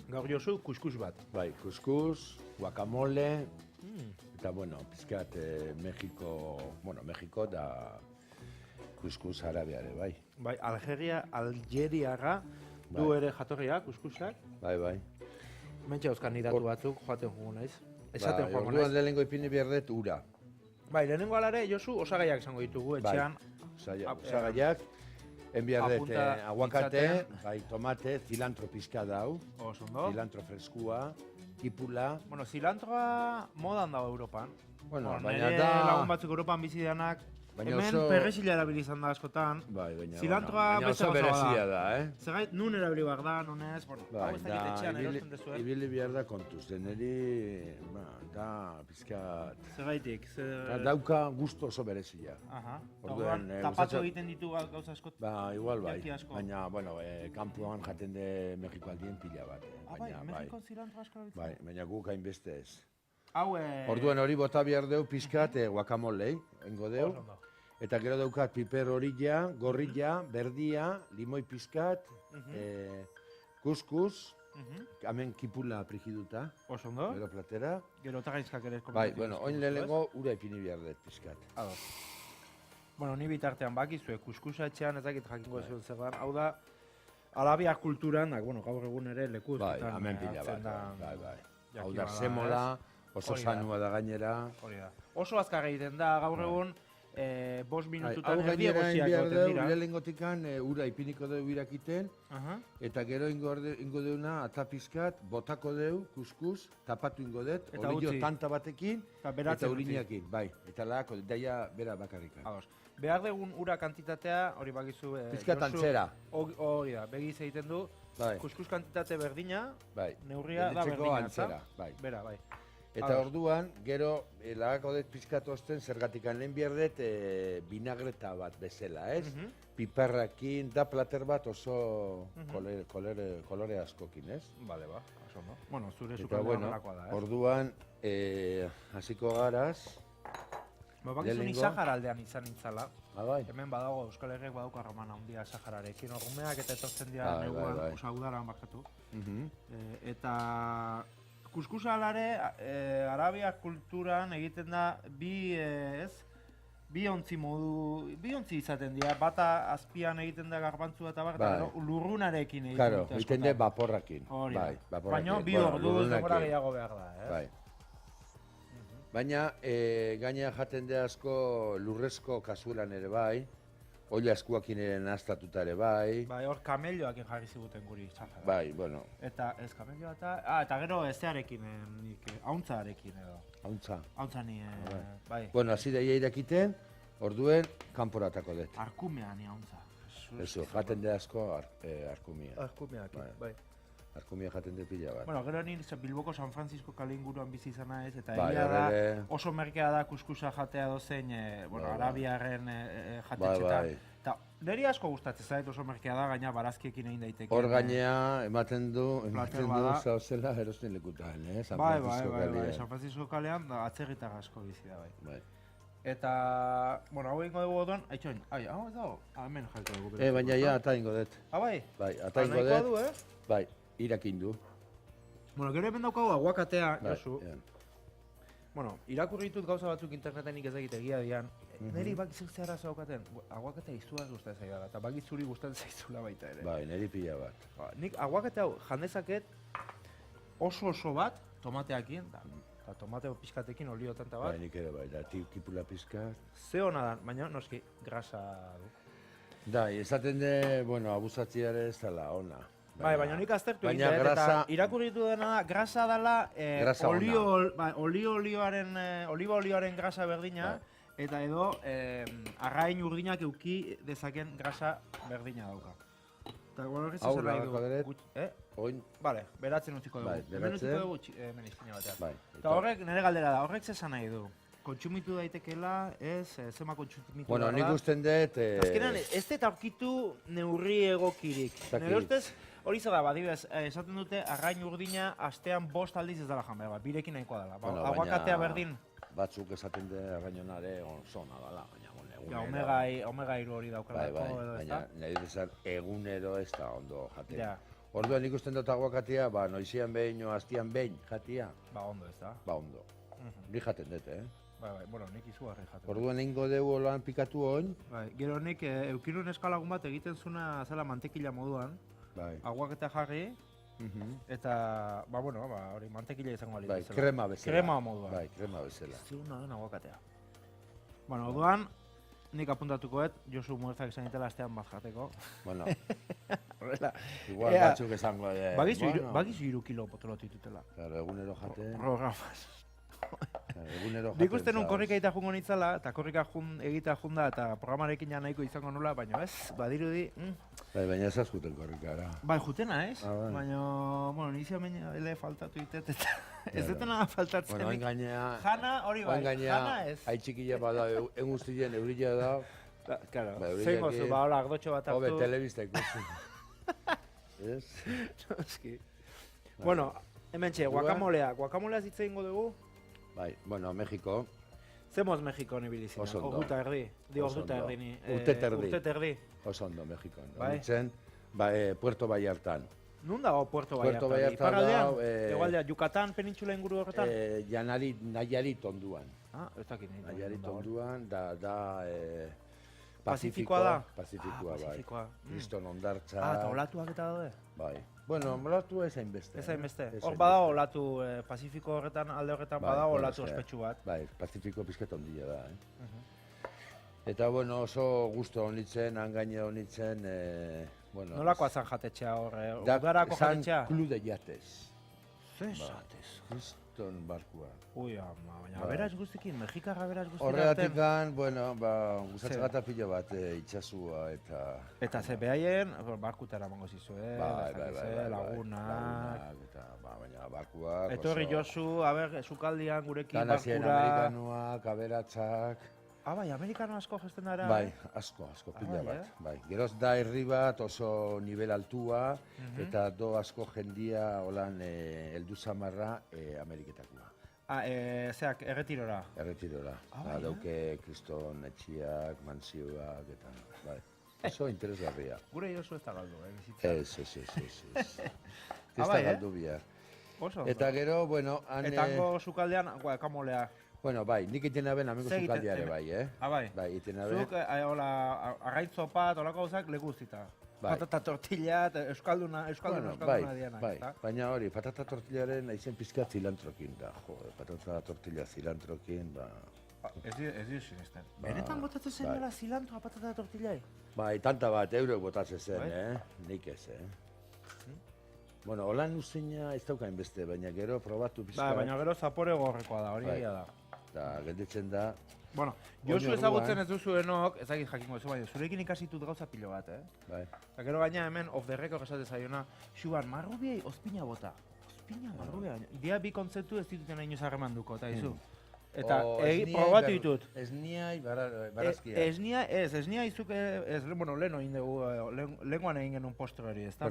Gaur Josu, kuskus bat. Bai, kuskus, guacamole, eta, bueno, pizkat Mexiko da kuskus arabiare, bai. Bai, Algeriarra du ere jatorria, kuskusak. Bai. Mentxe euskan nidatu batzuk, joaten jugu naiz. Bai, orduan lehenengo ipini berdet ura. Bai, lehenengo alare, Josu, osagaiak izango ditugu, etxean. Osagaiak, enbiardet aguakate, bai, tomate, cilantro pizka dau, cilantro freskua, kipula. Bueno, cilantroa modan dago Europan. Bueno, baina da... lagun batzuk Europan bizi denak, hemen perrexila erabilizan da askotan. Bai, baina oso berezia da, Zergait, nun erabili behar da, nunez, bueno, hau ez dakit etxean erosten dezuen. Ibili behar da kontuz, deneri, da, pizkat... Zergaitik, dauka gusto oso berezia. Orduan, tapatxo egiten ditu gauza askot? Ba, igual bai, baina, bueno, kampuan jaten de Mexiko aldien pila bat. Bai, Mexiko zilantro asko erabiltzen? Bai, baina guk hainbeste ez. Hau, orduan hori bota behar deu pizkat guacamolei, engo deu. Eta gero daukat piper horilla, gorrilla, berdia, limoi pizkat, kuskus, hemen kipula prigiduta. Oso ondo. Gero platera. Gero tagaizkak ere eskomendatu. Bai, bueno, oin lehenengo ura ipini behar dut pizkat. Bueno, ni bitartean bakizue, kuskusa etxean ezakit jakingo zuen zer dan. Hau da, Arabia kulturan, bueno, gaur egun ere leku bai, hemen pila bat, bai. Hau da, semola, oso sanua da gainera. Hori da. Oso azkar egiten da, gaur egun, 5 minututan erdi egosiak goten dira. Hau gainera lehengotikan ura ipiniko dugu irakiten, eta gero ingo deuna atapizkat, botako deu, kuskus, tapatu ingo dut, olio tanta batekin, eta urinakin, bai. Eta lagako, daia bera bakarrikan. Behar dugun ura kantitatea, hori bakizu... Pizkat antzera. Hori da, begiz egiten du, kuskus kantitate berdina, neurria da berdina, antzera, bai. Bera, bai. Eta orduan, gero, lagako dut pizkat osten, zergatikan lehen bierdet, binagreta bat bezala, ez? Piperrakin, da plater bat oso kolore askokin, ez? Bale, ba, oso no. Bueno, zure sukaldean nolakoa da, ez? Orduan, hasiko garaz, bakizu ni Sahara aldean izan nintzala. Bai. Hemen badago, Euskal Herriak badauka romana handia Sahararekin. Orgumeak eta etortzen dira neguan, osa udaran bakatu. Eta kuskusa alare, Arabia kulturan egiten da bi ontzi izaten dira. Bata azpian egiten da garbantzua eta bar, eta lurrunarekin egiten dute askotan. egiten da vaporrakin. Baina bi ordu denbora gehiago behar da, ez? Baina, gaina jaten de asko lurrezko kasuelan ere bai, olla eskuakin ere nahaztatuta ere bai. Bai, hor kamelioak jarri ziguten guri Sahara. Bai, bueno. Eta ez kamelioa eta gero ezearekin, hauntzarekin edo. Hauntza ni, bai. Bueno, hasi daia irakiten, orduen kanporatako dut. Arkumea ni hauntza. Eso, jaten de asko arkumea. Arkumeakin, bai. Arkumia jaten dut pila bat. Bueno, gero ni Bilboko San Francisco kale inguruan bizi izana ez, eta egia da oso merkea da kuskusa jatea dozein, arabiarren jatetxetan. Eta niri asko gustatzen zait oso merkea da, gaina barazkiekin egin daiteke. Hor gainea ematen du zauzela erosten lekutan, San Francisco kalean. Bai, San Francisco kalean atzerritar asko bizi da, bai. Eta, bueno, hau egingo dugu odon, haitxoin, hau ez dago, hemen jaiko dugu. Baina ja, ata ingo dut. Bai? Bai, ata ingo dut. Bai, irakin du. Bueno, gero hemen daukagu aguakatea, Josu. Bueno, irakurri ditut gauza batzuk interneten nik ez egia dian. Neri bakizuk zehara zaukaten, aguakatea izuaz gustatzen zaidala, eta bakitzuri gustatzen zaizula baita ere. Bai, neri pila bat. Nik aguakatea jandezaket oso bat, tomateakin, eta tomate pizkatekin oliotan eta bat. Bai, nik ere bai, da kipula pizkat. Ze hona da, baina noski, grasa du. Da, esaten de, bueno, abusatziare ez dela ona. Bai, baina nik aztertu egiten, eta irakurritu dena da, grasa dela oliba-olioaren grasa berdina, eta edo arrain urdinak euki dezaken grasa berdina dauka. Eta horrek zesan nahi du. Oin? Bale, beratzen utziko dugu. Hemen utziko dugu, hemen izpina batean. Eta horrek, nire galdera da, horrek zesan nahi du. Kontsumitu daitekeela, zema kontsumitu da. Bueno, nik usten dut... Azkenean, ez dut aurkitu neurri egokirik. Nire ustez, hori zer da, badibidez, esaten dute, arrain urdina astean 5 aldiz ez dela jan behar, birekin nahikoa dela. Aguakatea berdin. Batzuk esaten dute arrainonare zona dela, baina omega 3 hori daukalako edo ez da. Baina, nahi dezan egunero ez da ondo jatea. Orduan ikusten dut aguakatea, noizian behin o hastian behin jatia. Ondo ez da. Ondo. Ni jaten dut, Bai, nik izugarri jaten. Orduan egingo dugu holan pikatu oin. Gero nik eukirun eskalagun bat egiten zuna zela mantekila moduan. Aguaketa jarri. Eta, hori mantekila izango ali. Krema bezala. Krema moduan. Krema bezala. Zuna den aguakatea. Orduan, nik apuntatukoet, Josu Muerzak izan ditela astean bat jateko. Horrela. Igual batzuk esango. Bagizu 3 kilo potolotu ditutela. Claro, egunero jate. Programaz. Egunero jate. Nik uste nun korrika egita jungo nitzala, eta korrika egita junda, eta programarekin ja nahiko izango nula, baina ez, badirudi... Baina ez azkuten korrikara. Jutena ez, baina, nizia ele faltatu ditet, eta ez detena faltatzen. Bueno, hain gainea... Jana, hori bai, jana ez. Hain txikila bada, eguztien eurila da. Claro, zein gozu, hola, ardotxo bat hartu. Hobe, telebista ikusten. Ez? Noski. Bueno, hemen txe, guakamolea zitzen ingo dugu? Bai, Mexiko. Zemoz Mexiko nibilizina? Oso ondo. Orduta erdi. Orduta erdi ni. Urtet erdi. Oso ondo, Mexiko. Honitzen, Puerto Vallartan. Nun dago Puerto Vallartan? Puerto Vallartan dago... Egualdea, Yucatan penintxula inguru horretan? Nayarit onduan. Ez dakit nahi. Nayarit onduan, da... Pazifikoa da? Pazifikoa, bai. Kriston ondartza... Eta olatuak eta daude? Bai. Bueno, olatu ez hainbeste. Ez hainbeste. Hor badago olatu, Pazifiko horretan, alde horretan badago olatu ospetsu bat. Bai, Pazifiko pizket ondila da, Eta, oso gusto honitzen, hangaine honitzen, Nolakoa zan jatetxea hor, udarako jatetxea? Zan Club de Yates. Zer zatez? Kriston barkua. Ui, ama, baina aberaz guztikin, Mexikarra aberaz guztikin. Horregatikan, gustatzen gata pilo bat itxasua eta... Eta ze behaien, barkutara mango zizue, lagunak... Baina barkuak... Etorri Josu, sukaldian gurekin barkura... Tanazien amerikanuak, aberatzak... Bai, amerikano asko gesten dara? Bai, asko, pila bat. Bai. Geroz da herri bat oso nivel altua, eta do asko jendia holan heldu zamarra Ameriketakoa. Zeak, erretirora? Erretirora. Dauke kriston etxiak, mansioak, eta bai. Oso interesgarria. Gure Josu ez da galdu, bizitza? Ez. Ez da galdu bihar. Eta gero, Eta hango sukaldean, guakamolea. Bai, nik iten aben amengo zukaldiare bai, Bai? Bai, iten aben. Zuk, arraitzo pat, olako gauzak leguztita. Patata tortilla, euskalduna dianak. Bai, baina hori, patata tortillaren aizen pizka zilantrokin da, patata tortilla zilantrokin, Ez dio sinesten. Benetan botatzen zen dela zilantroa patata tortillai? Bai, tanta bat euro botatzen zen, nik ez, holan useina ez daukain beste, baina gero probatu pizka. Baina gero zapore gorrekoa da, hori egia da. Eta gelditzen da... Josu ezagutzen ez duzuenok, ezagit jakingo zu, baina zurekin ikasitut gauza pilo bat, Bai. Eta gero gaina hemen off the record esate zaiona, Xuan, marrubiei ozpina bota. Ozpina, marrubia. Idea bi kontzeptu ez dituten inoz harremanduko, eta izu. Eta probatu ditut. Esniai barazkia. Esnia izuk, lehen egin dugu, lehenguan egin genuen postre hori, ez da?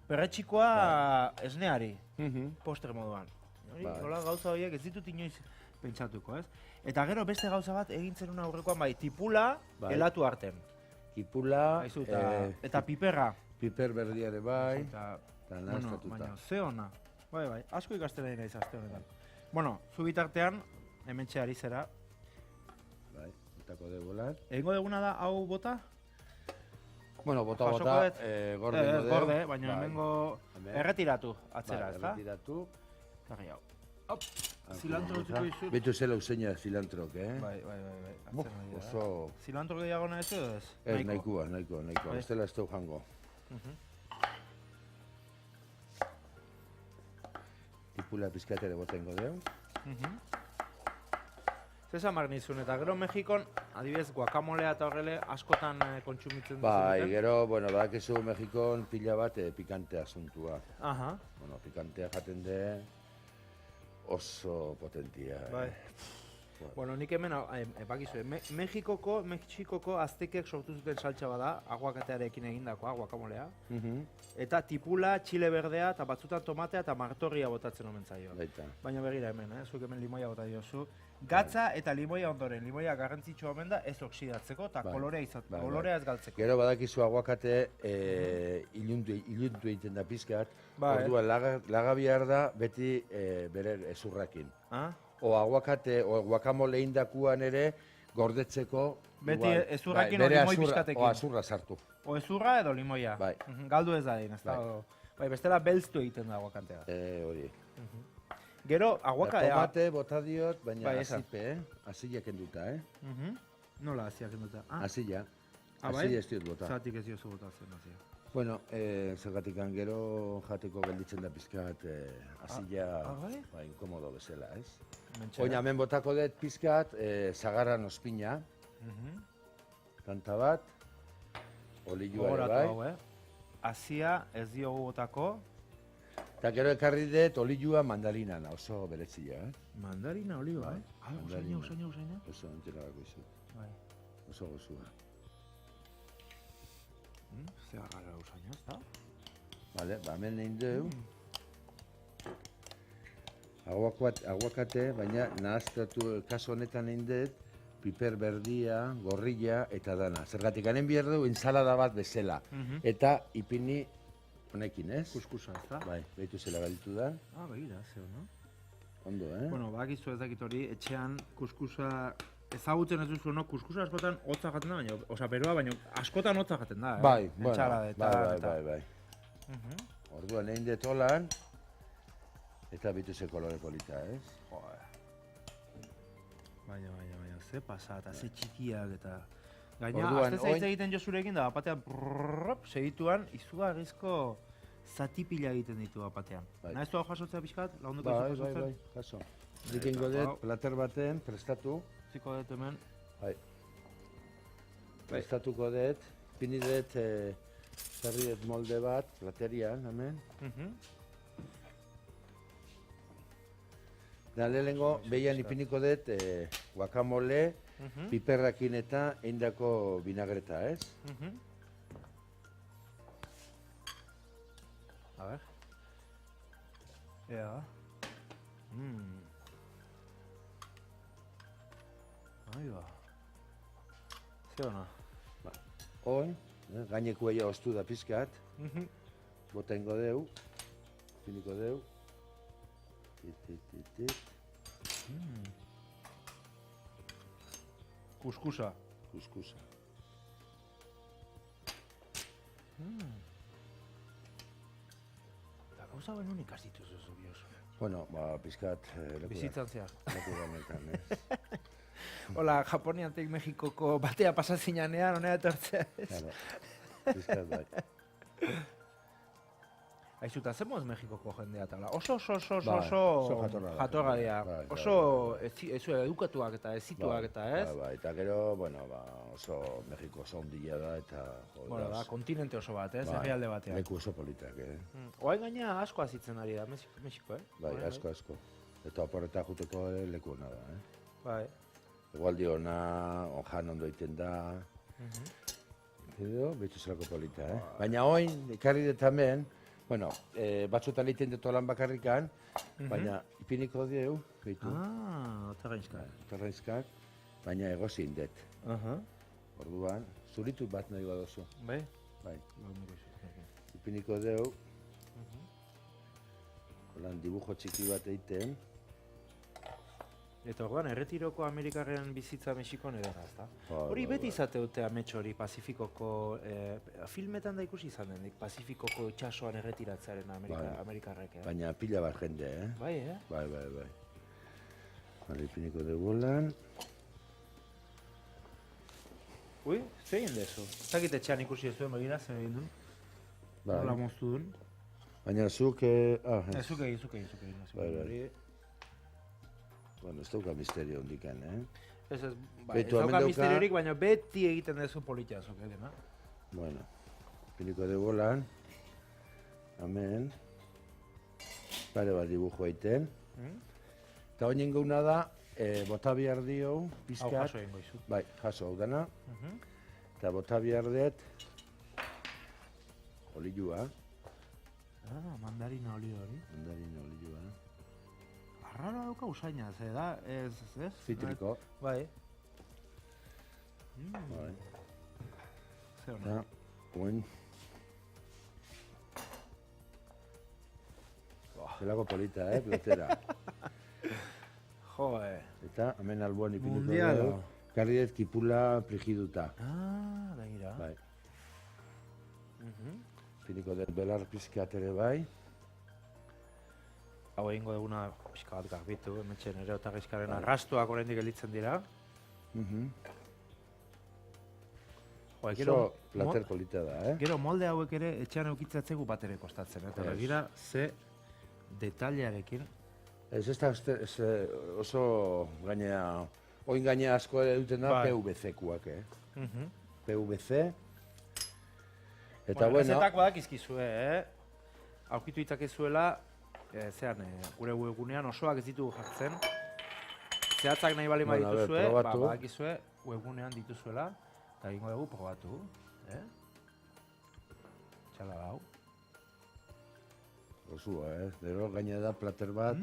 Perretxikoa esneari, postre moduan. Hola gauza horiek ez ditut inoiz pentsatuko, ez? Eta gero beste gauza bat egin zenuna aurrekoan tipula helatu arten. Tipula, eta piperra. Piper berdiare bai, eta nahaztatuta. Baina, ze hona. Bai, asko ikasten nahi naiz aste honetan. Zu bitartean, hemen ari zera. Bai, betako degular. Egingo deguna da hau bota? Bota, gorde, baina hemengo erretiratu atzera, ez da? Erretiratu. Zagri hau. Hop, zilantro dutiko izut. Betu zela useina zilantrok, Bai. Oso... Zilantro gehiagona ez edo ez? Ez, nahikoa. Ez dela ez dugu jango. Tipula pizkatere botengo deu. Zezan nizun, eta gero Mexikon, adibidez, guakamolea eta horrele askotan kontsumitzen duzu. Bai, gero, badakizu Mexikon pila bat pikante asuntua. Pikantea jaten de oso potentia. Bai. Bueno, nik hemen, bakizu, Mexikoko aztekek sortu zuten saltsa bada, aguakatearekin egindakoa, guakamolea. Eta tipula, txile berdea, eta batzutan tomatea eta martorria botatzen omen zaio. Baina begira hemen, zuek hemen limoia bota diozu. Gatza eta limoia ondoren, limoia garrantzitsua omen da ez oksidatzeko eta kolorea ez galtzeko. Gero badakizu aguakate iluntu egiten da pizkat, orduan laga behar da beti bere ezurrakin. O aguakate, o guakamole indakuan ere gordetzeko beti ezurrakin o limoi pizkatekin. O azurra sartu. O ezurra edo limoia. Galdu ez da egin, ez da. Bestela belztu egiten da aguakatea. Hori. Gero, aguakatea... Tomate bota diot, baina azipe, azila kenduta, Nola azila kenduta? Azila. Azila ez diot bota. Zatik ez diozu botatzen azila. Bueno, zergatik gero jateko gelditzen da pizkat azila inkomodo bezala, ez? Oina, hemen botako dut pizkat, zagarran ospina. Kanta bat. Olioa ere bai. Azia ez diogu botako. Eta gero ekarri dut olioa mandarinana, oso berezia, Mandarina, olioa, usaina. Oso entera bako izu. Oso gozua. Zer gara usaina, ez da? Bale, hemen egin dugu. Aguakate, baina nahaztatu, kasu honetan egin dut, piper berdia, gorrilla eta dana. Zergatik garen behar dugu, ensalada bat bezala. Eta ipini honekin, ez? Kuskusa, ez da? Bai, behitu zela galitu da. Begira, zeo, no? Ondo, Bueno, bakizu ez dakit hori, etxean kuskusa ezagutzen ez duzu, no? Kuskusa askotan hotza jaten da, baina, beroa, baina askotan hotza jaten da, Bai, bai. Orduan egin dut holan, eta behitu ze kolore polita, ez? Baina, ze pasa, eta ze txikiak, eta... Gaina, azte zaitz egiten jozurekin da, bapatean, segituan, izugarrizko zatipila egiten ditu bapatean. Nahez du hau jasotzea pixkat, lagunduko izu jasotzen? Bai, jaso. Dikengo dut, plater baten, prestatu. Ziko dut hemen. Bai. Prestatuko dut, pini dut, zerri dut molde bat, platerian, hemen. Da lehenengo, behian ipiniko dut, guacamole, piperrakin eta eindako vinagreta, ez? A ver. Ea. Ahí va. Ze hona? Hoi, gaineko eia oztu da pizkat. Bota ingo deu. Piniko deu. Kuskusa. Eta gauza baino nik azitu zuzu biozu. Bueno, pizkat... Bizitzan zehar. Leku ganetan, ez? Hola, Japoniatik Mexikoko batea pasazinean, honea etortzea, ez? Pizkat bai. Aizuta, zemoz Mexikoko jendea tala? Oso jatorra dira. Oso edukatuak eta ezituak eta ez? Bai, eta gero, bueno, oso Mexiko oso ondia da eta... Bueno, da, kontinente oso bat, ez? Herrialde batean. Leku oso politak, Oain gaina asko azitzen ari da, Mexiko, Bai, asko. Eta oporretak juteko leku hona da, Bai. Egualdi hona, onjan ondo egiten da... Edo, behitu zelako polita, Baina oin, ikarri dut hemen, bueno, batzutan egiten dut lan bakarrikan, baina ipiniko dieu, behitu. Otarrainzkak, baina egozin dut. Orduan, zuritu bat nahi badozu. Bai? Bai. Ipiniko deu, holan dibujo txiki bat egiten. Eta orduan, erretiroko Amerikarren bizitza Mexikon edera, ezta? Hori beti izate dute amets hori Pazifikoko, filmetan da ikusi izan denik, Pazifikoko itxasoan erretiratzearen Amerikarrek. Baina pila bat jende, Bai, Bai. Hale, ipiniko dugu lan. Ui, zein dezu? Zagit etxean ikusi ez duen begira, zer egin duen? Nola moztu duen? Baina zuk... Zuk egin. Bai. Bueno, ez dauka misterio hondikan, Ez dauka misteriorik, baina beti egiten dezu politia zuk, Bueno, piniko dugu lan. Hemen. Pare bat dibujo egiten. Eta hori gauna da, bota behar dio, pizkat. Hau jaso egingo izu. Bai, jaso hau dana. Eta bota behar dut, olioa. Mandarina olio hori. Mandarina olioa. Arrara dauka usaina, ze da, ez? Zitriko. Bai. Bai. Ze hona. Oen. Zelako polita, platera. Jo, Eta, hemen alboan ipiniko dugu. Karri dut kipula frigiduta. Begira. Bai. Ipiniko dut belar pizkat ere bai. Hau egingo duguna pixka bat garbitu, hementxe nire eta gaizkaren arrastuak oraindik gelditzen dira. Oso plater polita da, Gero molde hauek ere etxean eukitzatzegu bat ere kostatzen, eta begira ze detailearekin. Ez oso gainea, oin gainea asko ere duten da PVC-kuak, PVC. Eta bueno... Rezetak badak izkizue, aurkitu itakezuela, zean, gure webgunean osoak ez ditugu jartzen. Zehatzak nahi bali dituzue, badakizue webgunean dituzuela, eta egingo dugu probatu. Txala hau. Osua, gero gainea da plater bat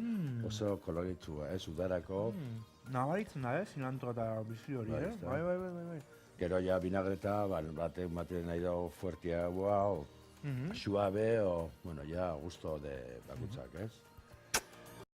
oso koloritsua, udarako. Nabaritzen da, cilantro eta bizi hori, Bai. Gero ja vinagreta, batek maten nahi dago fuertiagoa, o suave, o, bueno, ja gusto de bakutzak,